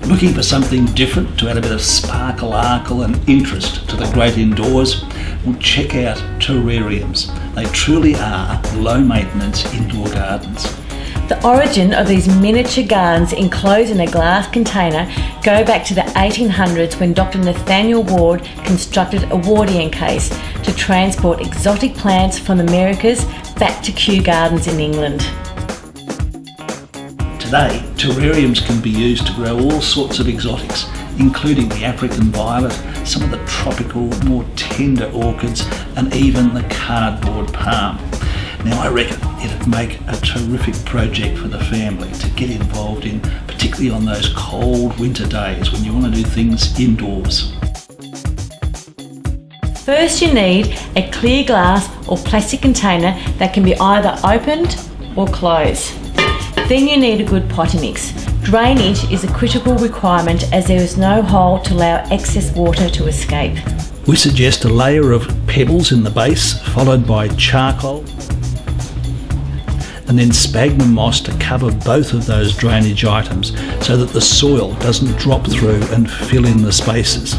Looking for something different to add a bit of sparkle and interest to the great indoors? Well, check out terrariums. They truly are low maintenance indoor gardens. The origin of these miniature gardens enclosed in a glass container go back to the 1800s when Dr. Nathaniel Ward constructed a Wardian case to transport exotic plants from the Americas back to Kew Gardens in England. Today, terrariums can be used to grow all sorts of exotics, including the African violet, some of the tropical, more tender orchids, and even the cardboard palm. Now, I reckon it'd make a terrific project for the family to get involved in, particularly on those cold winter days when you want to do things indoors. First, you need a clear glass or plastic container that can be either opened or closed. Then you need a good potting mix. Drainage is a critical requirement as there is no hole to allow excess water to escape. We suggest a layer of pebbles in the base, followed by charcoal, and then sphagnum moss to cover both of those drainage items so that the soil doesn't drop through and fill in the spaces.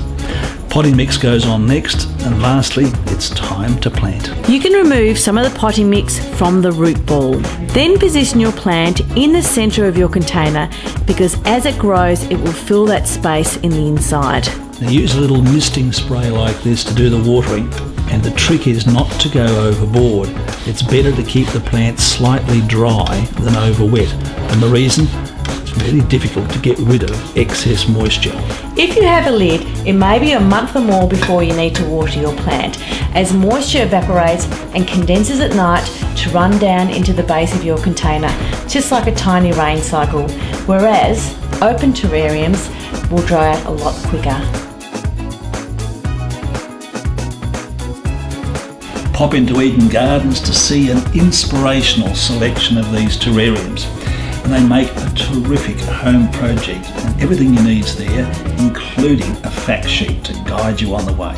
Potting mix goes on next, and lastly, it's time to plant. You can remove some of the potting mix from the root ball. Then position your plant in the centre of your container because as it grows, it will fill that space in the inside. Now use a little misting spray like this to do the watering, and the trick is not to go overboard. It's better to keep the plant slightly dry than over wet, and the reason? It's really difficult to get rid of excess moisture. If you have a lid, it may be a month or more before you need to water your plant, as moisture evaporates and condenses at night to run down into the base of your container, just like a tiny rain cycle, whereas open terrariums will dry out a lot quicker. Pop into Eden Gardens to see an inspirational selection of these terrariums. And they make a terrific home project, and everything you need's there, including a fact sheet to guide you on the way.